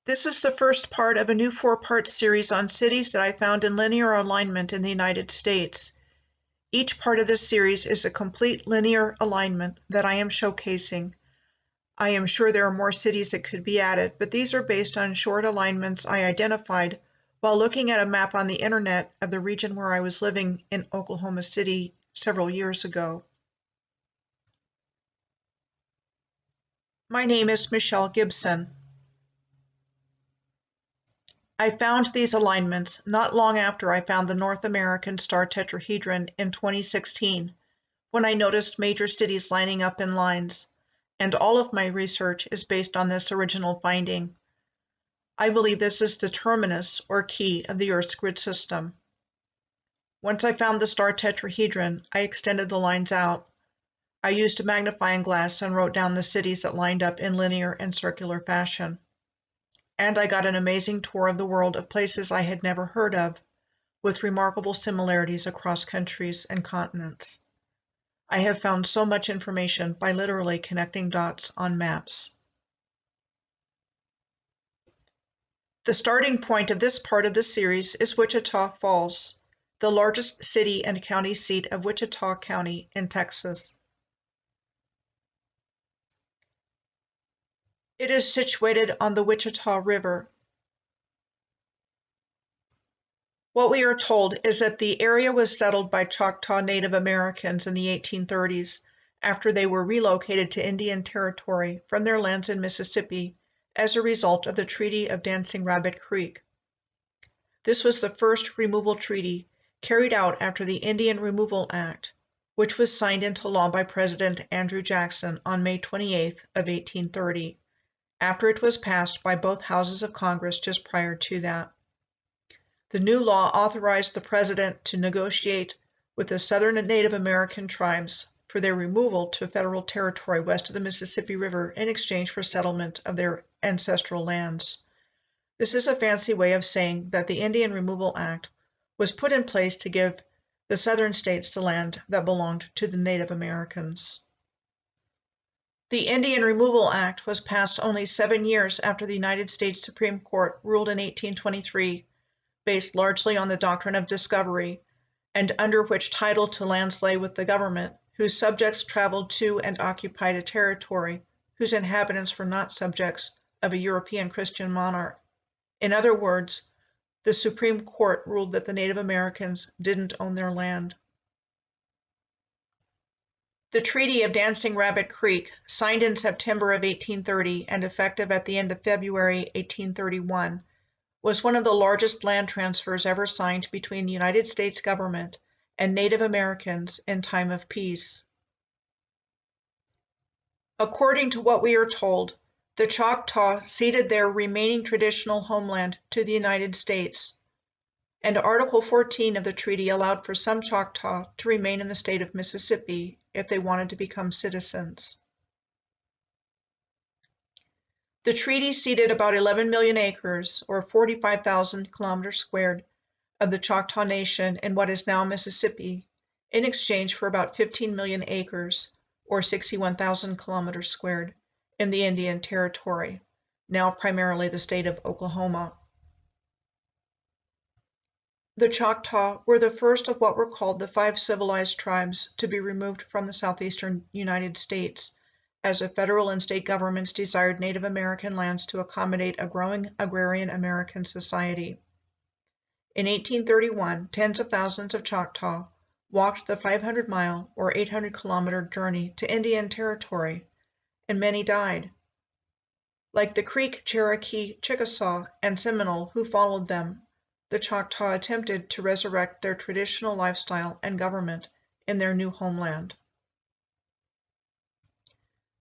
This is the first part of a new four-part series on cities that I found in linear alignment in the United States. Each part of this series is a complete linear alignment that I am showcasing. I am sure there are more cities that could be added, but these are based on short alignments I identified while looking at a map on the internet of the region where I was living in Oklahoma City several years ago. My name is Michelle Gibson. I found these alignments not long after I found the North American star tetrahedron in 2016, when I noticed major cities lining up in lines, and all of my research is based on this original finding. I believe this is the terminus or key of the Earth's grid system. Once I found the star tetrahedron, I extended the lines out. I used a magnifying glass and wrote down the cities that lined up in linear and circular fashion. And I got an amazing tour of the world of places I had never heard of, with remarkable similarities across countries and continents. I have found so much information by literally connecting dots on maps. The starting point of this part of the series is Wichita Falls, the largest city and county seat of Wichita County in Texas. It is situated on the Wichita River. What we are told is that the area was settled by Choctaw Native Americans in the 1830s after they were relocated to Indian Territory from their lands in Mississippi as a result of the Treaty of Dancing Rabbit Creek. This was the first removal treaty carried out after the Indian Removal Act, which was signed into law by President Andrew Jackson on May 28th of 1830, after it was passed by both houses of Congress just prior to that. The new law authorized the president to negotiate with the Southern Native American tribes for their removal to federal territory west of the Mississippi River in exchange for settlement of their ancestral lands. This is a fancy way of saying that the Indian Removal Act was put in place to give the southern states the land that belonged to the Native Americans. The Indian Removal Act was passed only 7 years after the United States Supreme Court ruled in 1823, based largely on the doctrine of discovery, and under which title to lands lay with the government, whose subjects traveled to and occupied a territory whose inhabitants were not subjects of a European Christian monarch. In other words, the Supreme Court ruled that the Native Americans didn't own their land. The Treaty of Dancing Rabbit Creek, signed in September of 1830 and effective at the end of February 1831, was one of the largest land transfers ever signed between the United States government and Native Americans in time of peace. According to what we are told, the Choctaw ceded their remaining traditional homeland to the United States, and Article 14 of the treaty allowed for some Choctaw to remain in the state of Mississippi if they wanted to become citizens. The treaty ceded about 11 million acres, or 45,000 kilometers squared, of the Choctaw Nation in what is now Mississippi, in exchange for about 15 million acres, or 61,000 kilometers squared, in the Indian Territory, now primarily the state of Oklahoma. The Choctaw were the first of what were called the 5 civilized tribes to be removed from the southeastern United States, as the federal and state governments desired Native American lands to accommodate a growing agrarian American society. In 1831, tens of thousands of Choctaw walked the 500-mile or 800-kilometer journey to Indian Territory, and many died. Like the Creek, Cherokee, Chickasaw, and Seminole who followed them, the Choctaw attempted to resurrect their traditional lifestyle and government in their new homeland.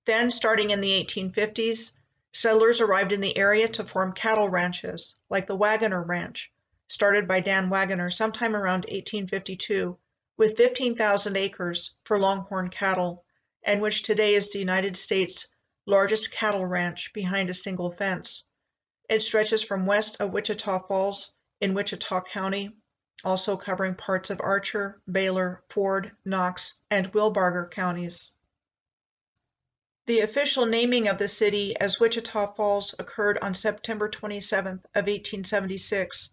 Then, starting in the 1850s, settlers arrived in the area to form cattle ranches, like the Wagoner Ranch, started by Dan Wagoner sometime around 1852, with 15,000 acres for longhorn cattle, and which today is the United States' largest cattle ranch behind a single fence. It stretches from west of Wichita Falls in Wichita County, also covering parts of Archer, Baylor, Ford, Knox, and Wilbarger counties. The official naming of the city as Wichita Falls occurred on September 27th of 1876,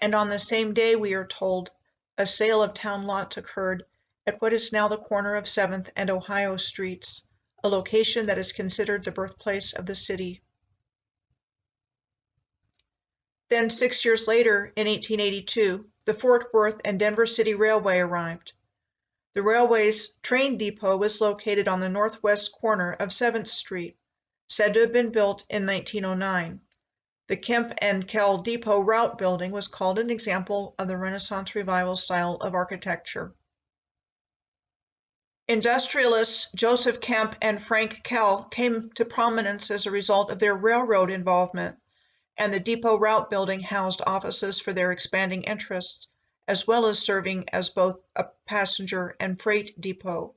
and on the same day, we are told, a sale of town lots occurred at what is now the corner of 7th and Ohio Streets, a location that is considered the birthplace of the city. Then 6 years later, in 1882, the Fort Worth and Denver City Railway arrived. The railway's train depot was located on the northwest corner of 7th Street, said to have been built in 1909. The Kemp and Kell Depot Route building was called an example of the Renaissance Revival style of architecture. Industrialists Joseph Kemp and Frank Kell came to prominence as a result of their railroad involvement, and the Depot Route building housed offices for their expanding interests, as well as serving as both a passenger and freight depot.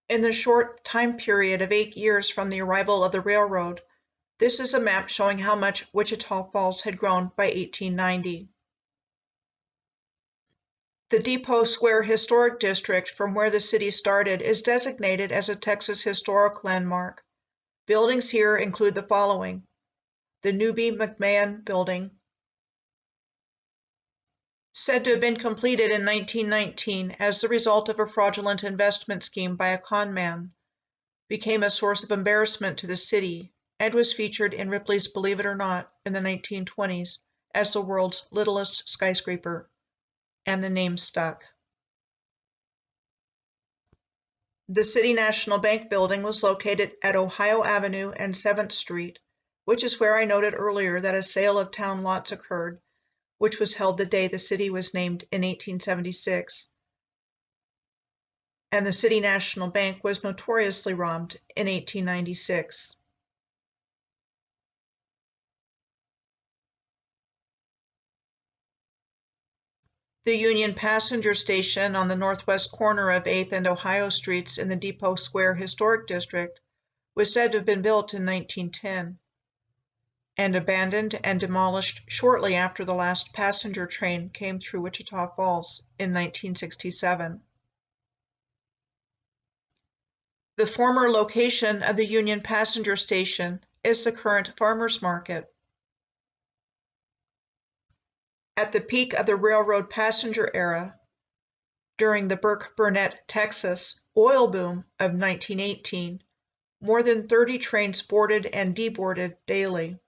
In the short time period of 8 years from the arrival of the railroad, this is a map showing how much Wichita Falls had grown by 1890. The Depot Square Historic District, from where the city started, is designated as a Texas Historic Landmark. Buildings here include the following: the Newby McMahon Building, said to have been completed in 1919 as the result of a fraudulent investment scheme by a con man, became a source of embarrassment to the city, and was featured in Ripley's Believe It or Not in the 1920s as the world's littlest skyscraper, and the name stuck. The City National Bank building was located at Ohio Avenue and 7th Street, which is where I noted earlier that a sale of town lots occurred, which was held the day the city was named in 1876. And the City National Bank was notoriously robbed in 1896. The Union Passenger Station on the northwest corner of 8th and Ohio Streets in the Depot Square Historic District was said to have been built in 1910 and abandoned and demolished shortly after the last passenger train came through Wichita Falls in 1967. The former location of the Union Passenger Station is the current Farmers Market. At the peak of the railroad passenger era, during the Burke-Burnett, Texas oil boom of 1918, more than 30 trains boarded and deboarded daily.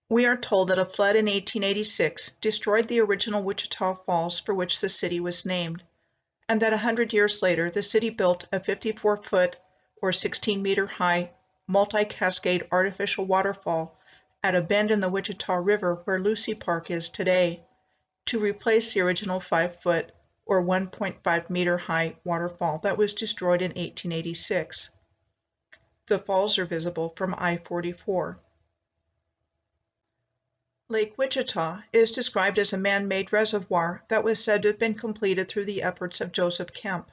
We are told that a flood in 1886 destroyed the original Wichita Falls for which the city was named, and that 100 years later the city built a 54-foot or 16-meter high multi-cascade artificial waterfall at a bend in the Wichita River where Lucy Park is today, to replace the original 5-foot or 1.5-meter high waterfall that was destroyed in 1886. The falls are visible from I-44. Lake Wichita is described as a man-made reservoir that was said to have been completed through the efforts of Joseph Kemp,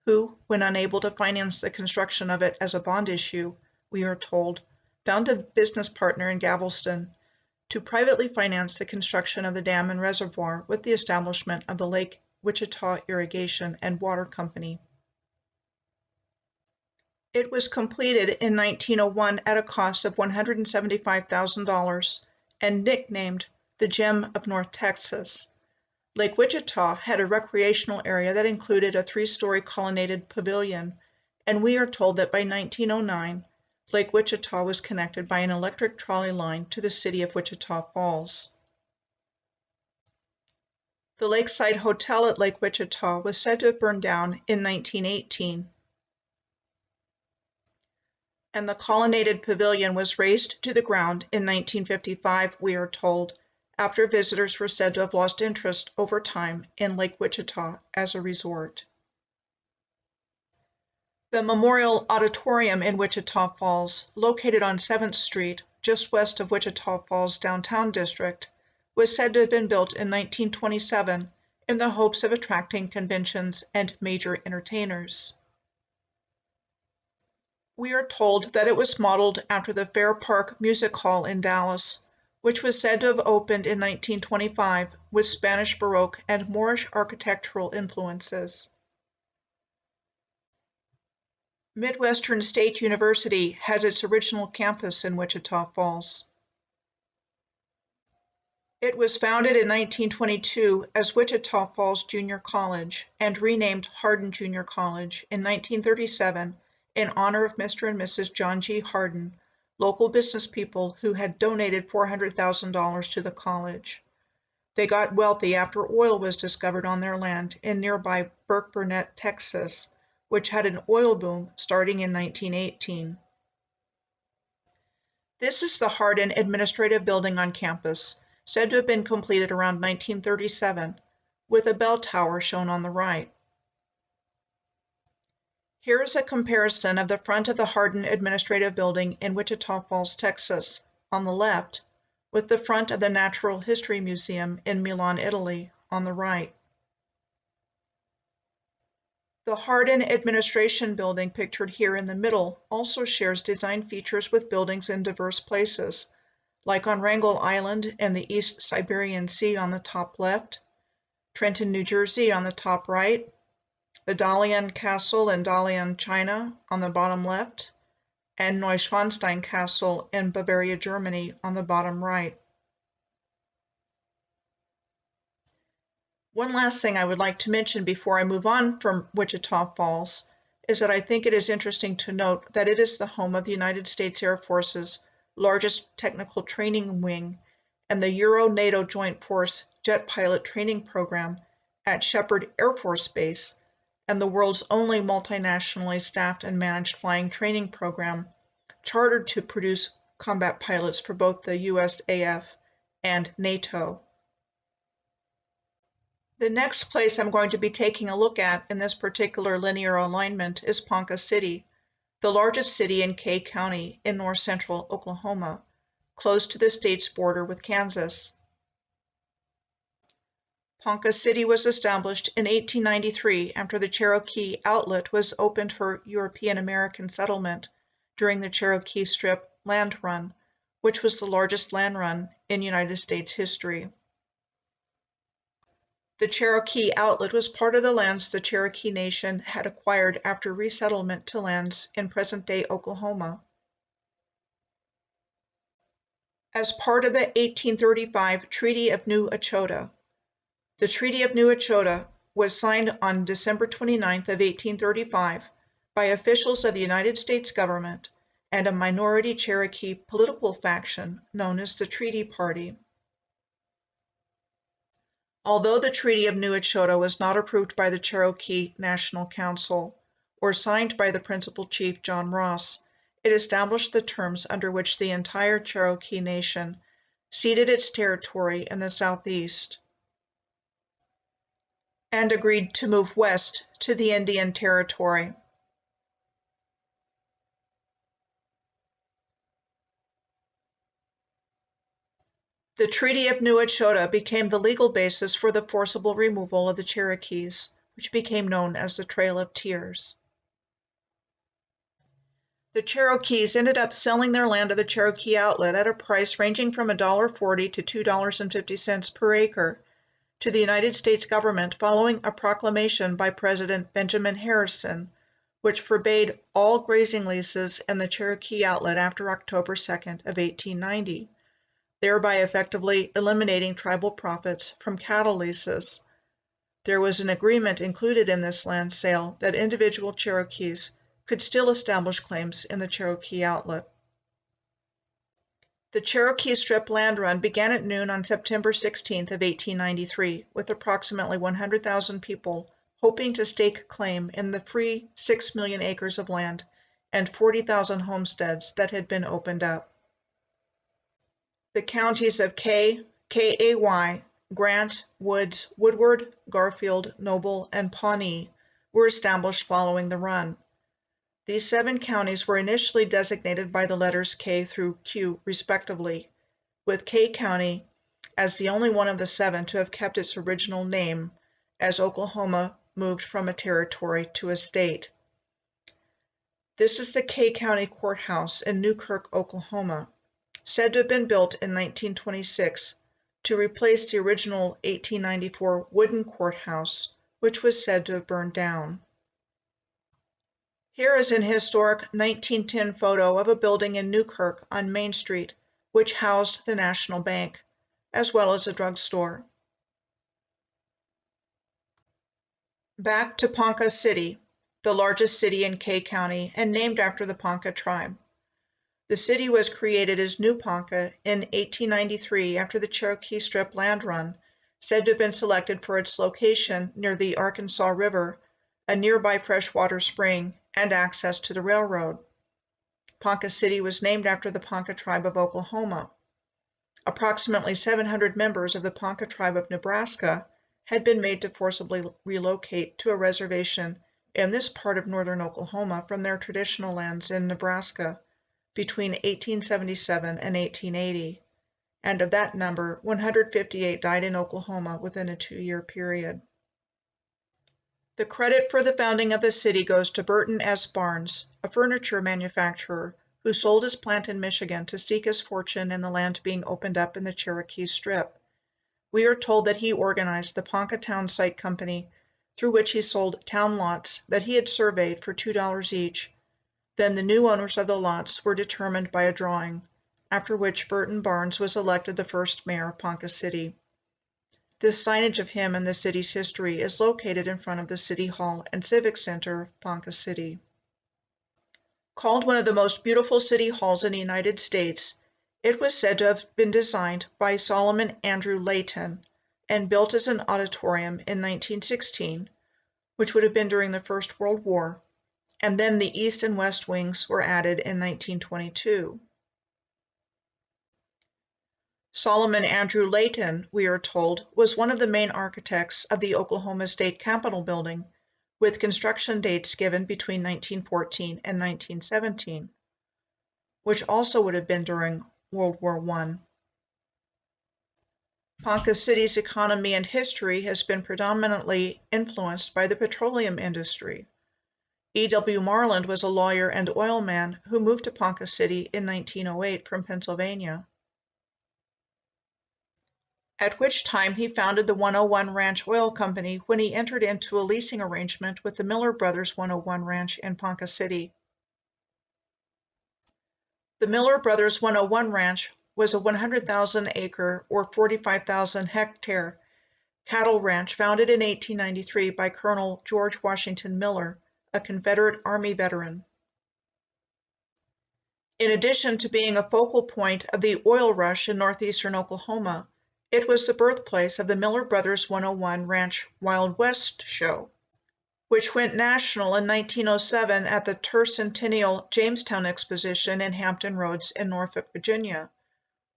who, when unable to finance the construction of it as a bond issue, we are told, found a business partner in Galveston to privately finance the construction of the dam and reservoir with the establishment of the Lake Wichita Irrigation and Water Company. It was completed in 1901 at a cost of $175,000 and nicknamed the Gem of North Texas. Lake Wichita had a recreational area that included a 3-story colonnaded pavilion, and we are told that by 1909, Lake Wichita was connected by an electric trolley line to the city of Wichita Falls. The Lakeside Hotel at Lake Wichita was said to have burned down in 1918, and the colonnaded pavilion was razed to the ground in 1955, we are told, after visitors were said to have lost interest over time in Lake Wichita as a resort. The Memorial Auditorium in Wichita Falls, located on 7th Street, just west of Wichita Falls downtown district, was said to have been built in 1927 in the hopes of attracting conventions and major entertainers. We are told that it was modeled after the Fair Park Music Hall in Dallas, which was said to have opened in 1925 with Spanish Baroque and Moorish architectural influences. Midwestern State University has its original campus in Wichita Falls. It was founded in 1922 as Wichita Falls Junior College and renamed Hardin Junior College in 1937 in honor of Mr. and Mrs. John G. Hardin, local business people who had donated $400,000 to the college. They got wealthy after oil was discovered on their land in nearby Burke-Burnett, Texas, which had an oil boom starting in 1918. This is the Hardin Administrative Building on campus, said to have been completed around 1937, with a bell tower shown on the right. Here is a comparison of the front of the Hardin Administrative Building in Wichita Falls, Texas, on the left, with the front of the Natural History Museum in Milan, Italy, on the right. The Hardin Administration Building pictured here in the middle also shares design features with buildings in diverse places, like on Wrangell Island and the East Siberian Sea on the top left, Trenton, New Jersey on the top right, the Dalian Castle in Dalian, China on the bottom left, and Neuschwanstein Castle in Bavaria, Germany on the bottom right. One last thing I would like to mention before I move on from Wichita Falls is that I think it is interesting to note that it is the home of the United States Air Force's largest technical training wing and the Euro-NATO Joint Force Jet Pilot Training Program at Shepherd Air Force Base, and the world's only multinationally staffed and managed flying training program, chartered to produce combat pilots for both the USAF and NATO. The next place I'm going to be taking a look at in this particular linear alignment is Ponca City, the largest city in Kay County in north-central Oklahoma, close to the state's border with Kansas. Ponca City was established in 1893 after the Cherokee Outlet was opened for European American settlement during the Cherokee Strip land run, which was the largest land run in United States history. The Cherokee Outlet was part of the lands the Cherokee Nation had acquired after resettlement to lands in present-day Oklahoma. As part of the 1835 Treaty of New Echota, the Treaty of New Echota was signed on December 29th of 1835 by officials of the United States government and a minority Cherokee political faction known as the Treaty Party. Although the Treaty of New Echota was not approved by the Cherokee National Council or signed by the principal chief John Ross, it established the terms under which the entire Cherokee Nation ceded its territory in the southeast and agreed to move west to the Indian Territory. The Treaty of New Echota became the legal basis for the forcible removal of the Cherokees, which became known as the Trail of Tears. The Cherokees ended up selling their land to the Cherokee Outlet at a price ranging from $1.40 to $2.50 per acre to the United States government following a proclamation by President Benjamin Harrison, which forbade all grazing leases in the Cherokee Outlet after October 2nd of 1890. Thereby effectively eliminating tribal profits from cattle leases. There was an agreement included in this land sale that individual Cherokees could still establish claims in the Cherokee Outlet. The Cherokee Strip land run began at noon on September 16th of 1893, with approximately 100,000 people hoping to stake claim in the free 6 million acres of land and 40,000 homesteads that had been opened up. The counties of Kay, Grant, Woods, Woodward, Garfield, Noble, and Pawnee were established following the run. These 7 counties were initially designated by the letters K through Q, respectively, with Kay County as the only one of the 7 to have kept its original name as Oklahoma moved from a territory to a state. This is the Kay County Courthouse in Newkirk, Oklahoma, said to have been built in 1926 to replace the original 1894 wooden courthouse, which was said to have burned down. Here is an historic 1910 photo of a building in Newkirk on Main Street, which housed the National Bank, as well as a drugstore. Back to Ponca City, the largest city in Kay County and named after the Ponca tribe. The city was created as New Ponca in 1893 after the Cherokee Strip land run, said to have been selected for its location near the Arkansas River, a nearby freshwater spring, and access to the railroad. Ponca City was named after the Ponca tribe of Oklahoma. Approximately 700 members of the Ponca tribe of Nebraska had been made to forcibly relocate to a reservation in this part of northern Oklahoma from their traditional lands in Nebraska between 1877 and 1880, and of that number, 158 died in Oklahoma within a 2-year period. The credit for the founding of the city goes to Burton S. Barnes, a furniture manufacturer who sold his plant in Michigan to seek his fortune in the land being opened up in the Cherokee Strip. We are told that he organized the Ponca Town Site Company, through which he sold town lots that he had surveyed for $2 each. Then the new owners of the lots were determined by a drawing, after which Burton Barnes was elected the first mayor of Ponca City. This signage of him in the city's history is located in front of the City Hall and Civic Center of Ponca City. Called one of the most beautiful city halls in the United States, it was said to have been designed by Solomon Andrew Layton and built as an auditorium in 1916, which would have been during the First World War, and then the east and west wings were added in 1922. Solomon Andrew Layton, we are told, was one of the main architects of the Oklahoma State Capitol building, with construction dates given between 1914 and 1917, which also would have been during World War I. Ponca City's economy and history has been predominantly influenced by the petroleum industry. E.W. Marland was a lawyer and oilman who moved to Ponca City in 1908 from Pennsylvania, at which time he founded the 101 Ranch Oil Company when he entered into a leasing arrangement with the Miller Brothers 101 Ranch in Ponca City. The Miller Brothers 101 Ranch was a 100,000-acre or 45,000-hectare cattle ranch founded in 1893 by Colonel George Washington Miller, a Confederate Army veteran. In addition to being a focal point of the oil rush in northeastern Oklahoma, it was the birthplace of the Miller Brothers 101 Ranch Wild West show, which went national in 1907 at the Tercentennial Jamestown Exposition in Hampton Roads in Norfolk, Virginia,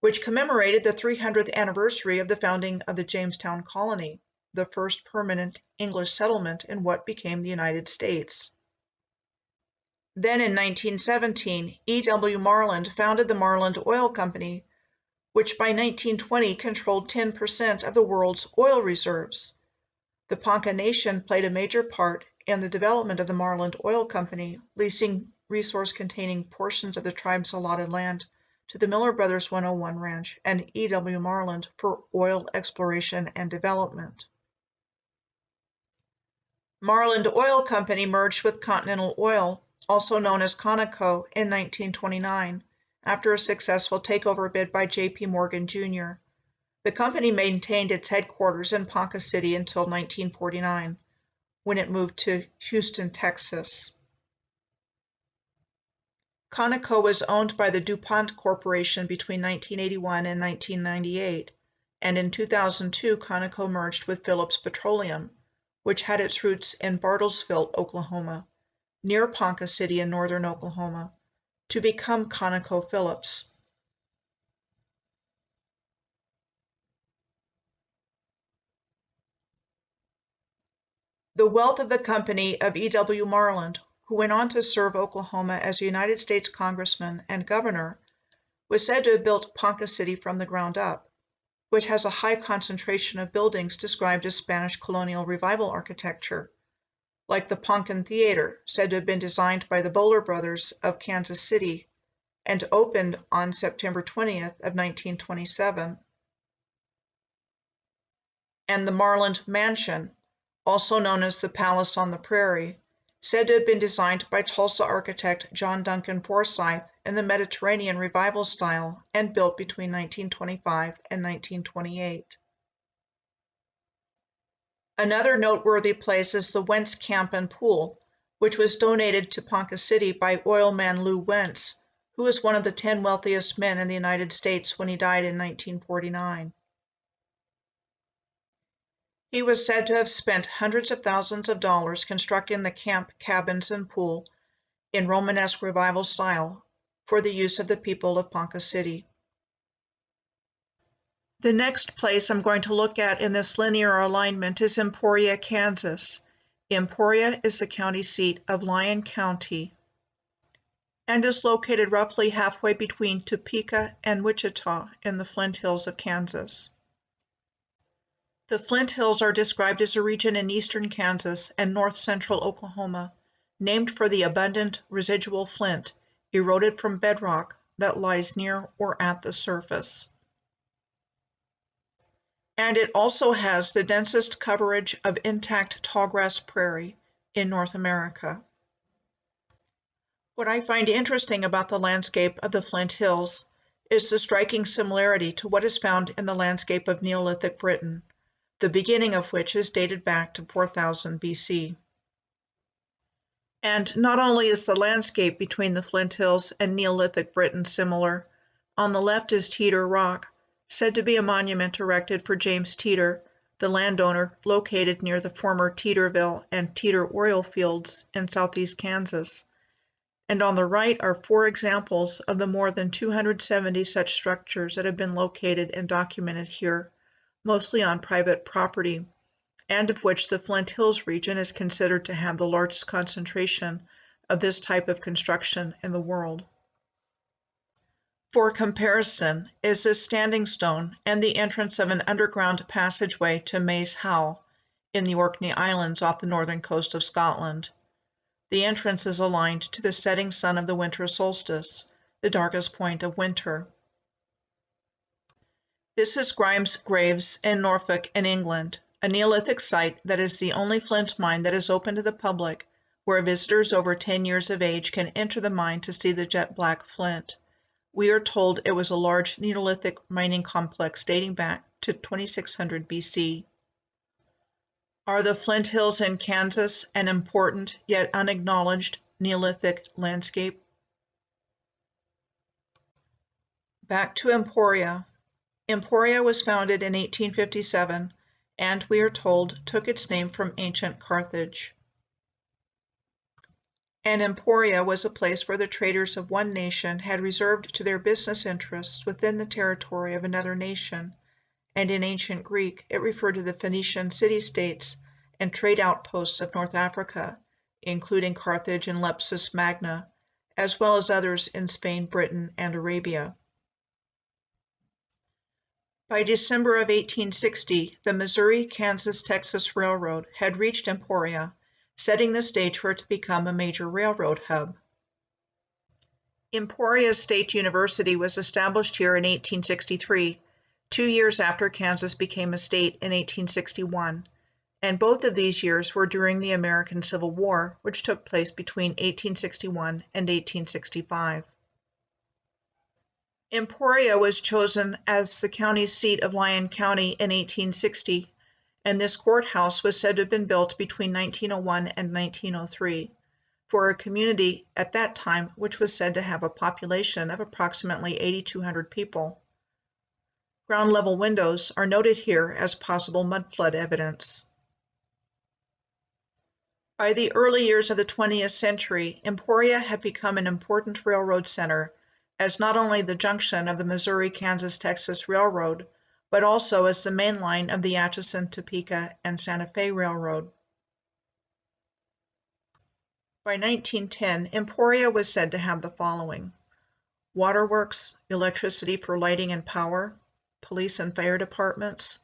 which commemorated the 300th anniversary of the founding of the Jamestown Colony, the first permanent English settlement in what became the United States. Then in 1917, E.W. Marland founded the Marland Oil Company, which by 1920 controlled 10% of the world's oil reserves. The Ponca Nation played a major part in the development of the Marland Oil Company, leasing resource-containing portions of the tribe's allotted land to the Miller Brothers 101 Ranch and E.W. Marland for oil exploration and development. Marland Oil Company merged with Continental Oil, also known as Conoco, in 1929, after a successful takeover bid by J.P. Morgan, Jr. The company maintained its headquarters in Ponca City until 1949, when it moved to Houston, Texas. Conoco was owned by the DuPont Corporation between 1981 and 1998, and in 2002 Conoco merged with Phillips Petroleum, which had its roots in Bartlesville, Oklahoma, near Ponca City in northern Oklahoma, to become ConocoPhillips. The wealth of the company of E.W. Marland, who went on to serve Oklahoma as a United States congressman and governor, was said to have built Ponca City from the ground up, which has a high concentration of buildings described as Spanish colonial revival architecture, like the Poncan Theater, said to have been designed by the Bowler brothers of Kansas City and opened on September 20th of 1927, and the Marland Mansion, also known as the Palace on the Prairie, said to have been designed by Tulsa architect John Duncan Forsyth in the Mediterranean Revival style and built between 1925 and 1928. Another noteworthy place is the Wence Camp and Pool, which was donated to Ponca City by oilman Lew Wence, who was one of the 10 wealthiest men in the United States when he died in 1949. He was said to have spent hundreds of thousands of dollars constructing the camp, cabins, and pool in Romanesque Revival style for the use of the people of Ponca City. The next place I'm going to look at in this linear alignment is Emporia, Kansas. Emporia is the county seat of Lyon County and is located roughly halfway between Topeka and Wichita in the Flint Hills of Kansas. The Flint Hills are described as a region in eastern Kansas and north-central Oklahoma, named for the abundant residual flint eroded from bedrock that lies near or at the surface. And it also has the densest coverage of intact tallgrass prairie in North America. What I find interesting about the landscape of the Flint Hills is the striking similarity to what is found in the landscape of Neolithic Britain, the beginning of which is dated back to 4000 BC. And not only is the landscape between the Flint Hills and Neolithic Britain similar, on the left is Teeter Rock, said to be a monument erected for James Teeter, the landowner located near the former Teeterville and Teeter oil fields in southeast Kansas. And on the right are 4 examples of the more than 270 such structures that have been located and documented here, mostly on private property, and of which the Flint Hills region is considered to have the largest concentration of this type of construction in the world. For comparison is this standing stone and the entrance of an underground passageway to Maes Howe in the Orkney Islands off the northern coast of Scotland. The entrance is aligned to the setting sun of the winter solstice, the darkest point of winter. This is Grimes Graves in Norfolk in England, a Neolithic site that is the only flint mine that is open to the public, where visitors over 10 years of age can enter the mine to see the jet black flint. We are told it was a large Neolithic mining complex dating back to 2600 BC. Are the Flint Hills in Kansas an important yet unacknowledged Neolithic landscape? Back to Emporia. Emporia was founded in 1857 and, we are told, took its name from ancient Carthage. And Emporia was a place where the traders of one nation had reserved to their business interests within the territory of another nation, and in ancient Greek it referred to the Phoenician city-states and trade outposts of North Africa, including Carthage and Leptis Magna, as well as others in Spain, Britain, and Arabia. By December of 1860, the Missouri-Kansas-Texas Railroad had reached Emporia, setting the stage for it to become a major railroad hub. Emporia State University was established here in 1863, 2 years after Kansas became a state in 1861, and both of these years were during the American Civil War, which took place between 1861 and 1865. Emporia was chosen as the county seat of Lyon County in 1860, and this courthouse was said to have been built between 1901 and 1903 for a community at that time which was said to have a population of approximately 8,200 people. Ground level windows are noted here as possible mud flood evidence. By the early years of the 20th century, Emporia had become an important railroad center as not only the junction of the Missouri-Kansas-Texas Railroad, but also as the main line of the Atchison, Topeka, and Santa Fe Railroad. By 1910, Emporia was said to have the following: waterworks, electricity for lighting and power, police and fire departments,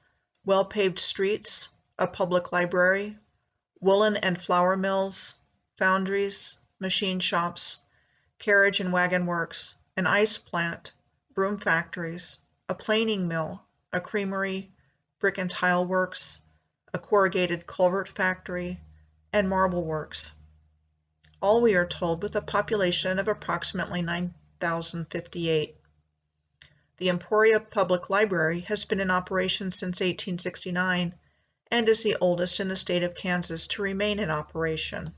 well-paved streets, a public library, woolen and flour mills, foundries, machine shops, carriage and wagon works, an ice plant, broom factories, a planing mill, a creamery, brick and tile works, a corrugated culvert factory, and marble works. all we are told with a population of approximately 9,058. The Emporia Public Library has been in operation since 1869 and is the oldest in the state of Kansas to remain in operation.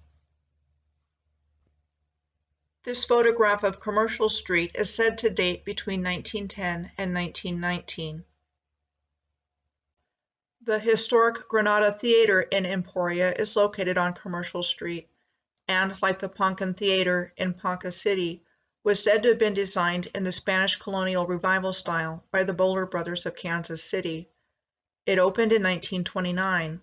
This photograph of Commercial Street is said to date between 1910 and 1919. The historic Granada Theater in Emporia is located on Commercial Street, and, like the Ponca Theater in Ponca City, was said to have been designed in the Spanish colonial revival style by the Bowler brothers of Kansas City. It opened in 1929.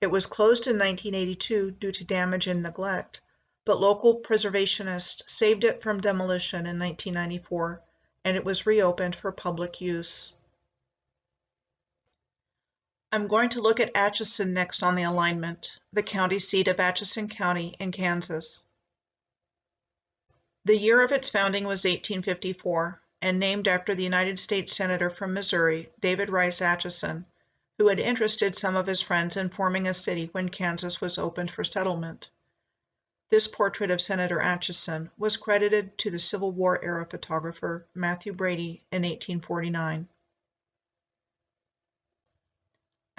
It was closed in 1982 due to damage and neglect, but local preservationists saved it from demolition in 1994, and it was reopened for public use. I'm going to look at Atchison next on the alignment, the county seat of Atchison County in Kansas. The year of its founding was 1854, and named after the United States Senator from Missouri, David Rice Atchison, who had interested some of his friends in forming a city when Kansas was opened for settlement. This portrait of Senator Atchison was credited to the Civil War-era photographer Matthew Brady in 1849.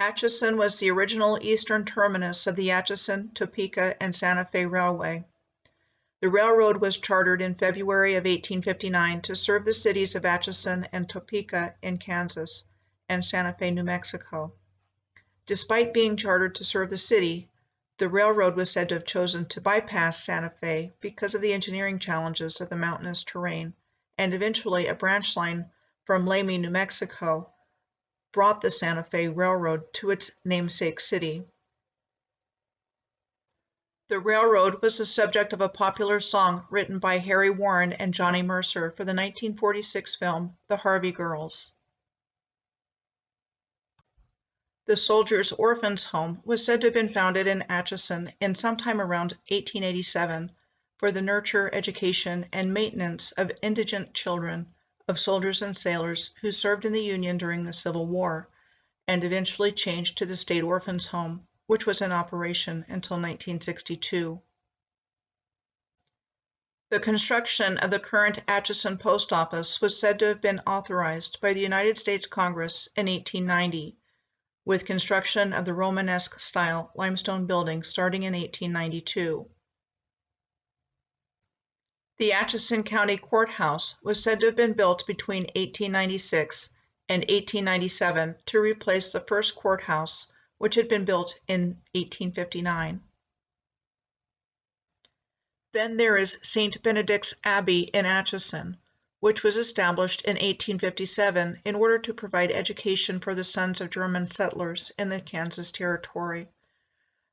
Atchison was the original eastern terminus of the Atchison, Topeka, and Santa Fe Railway. The railroad was chartered in February of 1859 to serve the cities of Atchison and Topeka in Kansas and Santa Fe, New Mexico. Despite being chartered to serve the city, the railroad was said to have chosen to bypass Santa Fe because of the engineering challenges of the mountainous terrain, and eventually a branch line from Lamy, New Mexico, brought the Santa Fe Railroad to its namesake city. The railroad was the subject of a popular song written by Harry Warren and Johnny Mercer for the 1946 film The Harvey Girls. The Soldiers' Orphans Home was said to have been founded in Atchison in sometime around 1887 for the nurture, education, and maintenance of indigent children of soldiers and sailors who served in the Union during the Civil War, and eventually changed to the State Orphans Home, which was in operation until 1962. The construction of the current Atchison Post Office was said to have been authorized by the United States Congress in 1890, with construction of the Romanesque-style limestone building starting in 1892. The Atchison County Courthouse was said to have been built between 1896 and 1897 to replace the first courthouse, which had been built in 1859. Then there is St. Benedict's Abbey in Atchison, which was established in 1857 in order to provide education for the sons of German settlers in the Kansas Territory.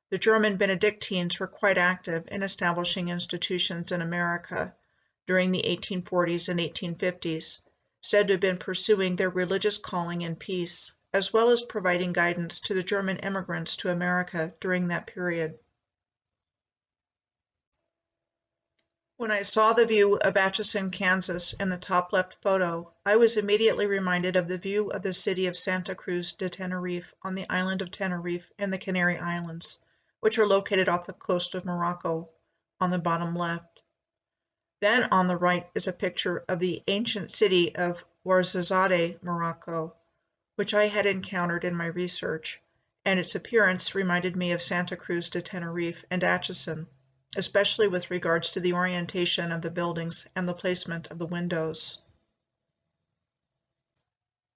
The German Benedictines were quite active in establishing institutions in America during the 1840s and 1850s, said to have been pursuing their religious calling in peace, as well as providing guidance to the German immigrants to America during that period. When I saw the view of Atchison, Kansas in the top left photo, I was immediately reminded of the view of the city of Santa Cruz de Tenerife on the island of Tenerife in the Canary Islands, which are located off the coast of Morocco on the bottom left. Then on the right is a picture of the ancient city of Ouarzazate, Morocco, which I had encountered in my research, and its appearance reminded me of Santa Cruz de Tenerife and Atchison, especially with regards to the orientation of the buildings and the placement of the windows.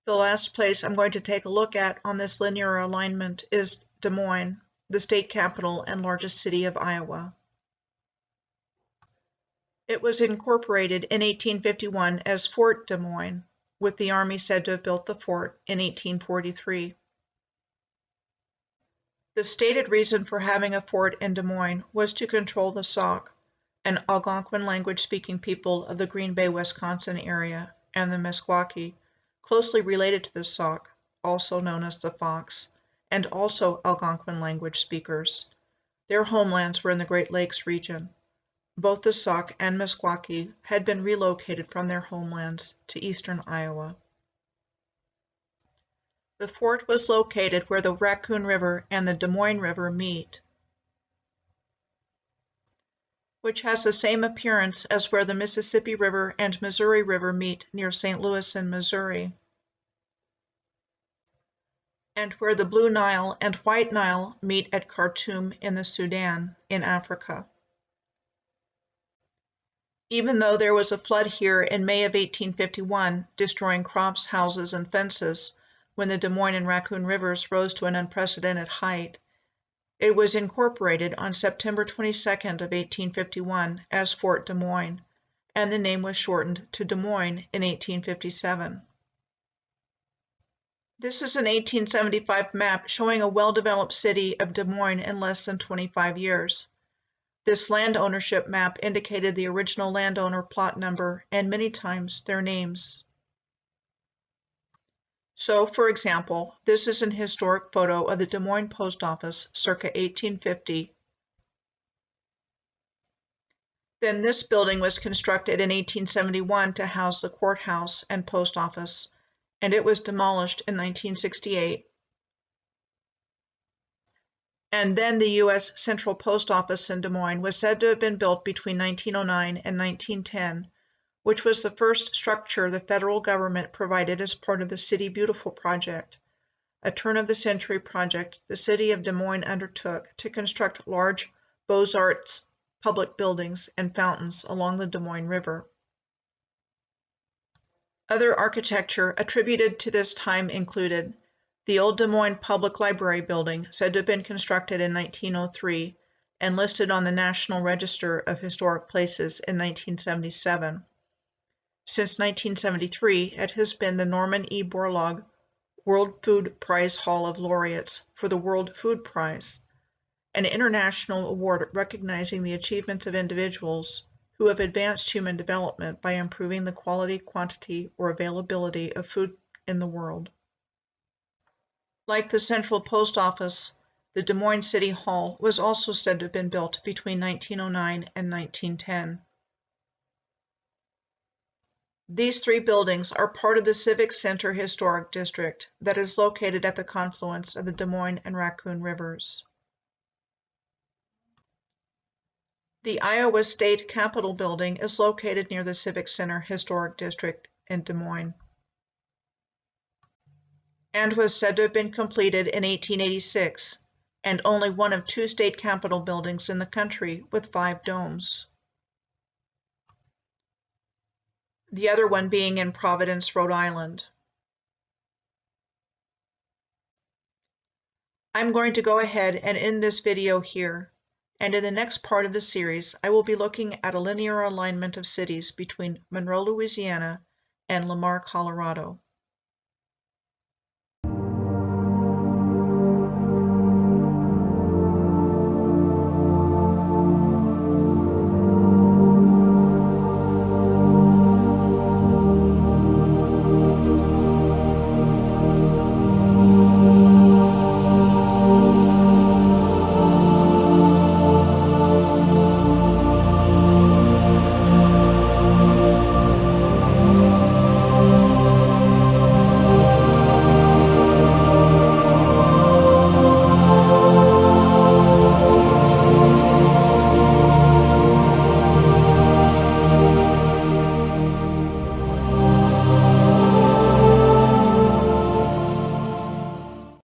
The last place I'm going to take a look at on this linear alignment is Des Moines, the state capital and largest city of Iowa. It was incorporated in 1851 as Fort Des Moines, with the Army said to have built the fort in 1843. The stated reason for having a fort in Des Moines was to control the Sauk, an Algonquin language-speaking people of the Green Bay, Wisconsin area, and the Meskwaki, closely related to the Sauk, also known as the Fox, and also Algonquin language speakers. Their homelands were in the Great Lakes region. Both the Sauk and Meskwaki had been relocated from their homelands to eastern Iowa. The fort was located where the Raccoon River and the Des Moines River meet. which has the same appearance as where the Mississippi River and Missouri River meet near St. Louis in Missouri, and where the Blue Nile and White Nile meet at Khartoum in the Sudan, in Africa. Even though there was a flood here in May of 1851, destroying crops, houses, and fences, when the Des Moines and Raccoon Rivers rose to an unprecedented height, it was incorporated on September 22nd of 1851 as Fort Des Moines, and the name was shortened to Des Moines in 1857. This is an 1875 map showing a well-developed city of Des Moines in less than 25 years. This land ownership map indicated the original landowner plot number and many times their names. So, for example, this is an historic photo of the Des Moines Post Office circa 1850. Then this building was constructed in 1871 to house the courthouse and post office, and it was demolished in 1968. And then the U.S. Central Post Office in Des Moines was said to have been built between 1909 and 1910, which was the first structure the federal government provided as part of the City Beautiful project, a turn-of-the-century project the city of Des Moines undertook to construct large Beaux-Arts public buildings and fountains along the Des Moines River. Other architecture attributed to this time included the old Des Moines Public Library building, said to have been constructed in 1903 and listed on the National Register of Historic Places in 1977. Since 1973, it has been the Norman E. Borlaug World Food Prize Hall of Laureates for the World Food Prize, an international award recognizing the achievements of individuals who have advanced human development by improving the quality, quantity, or availability of food in the world. Like the Central Post Office, the Des Moines City Hall was also said to have been built between 1909 and 1910. These three buildings are part of the Civic Center Historic District that is located at the confluence of the Des Moines and Raccoon Rivers. The Iowa State Capitol Building is located near the Civic Center Historic District in Des Moines, and was said to have been completed in 1886, and only one of two state capitol buildings in the country with 5 domes. The other one being in Providence, Rhode Island. I'm going to go ahead and end this video here, and in the next part of the series, I will be looking at a linear alignment of cities between Monroe, Louisiana, and Lamar, Colorado.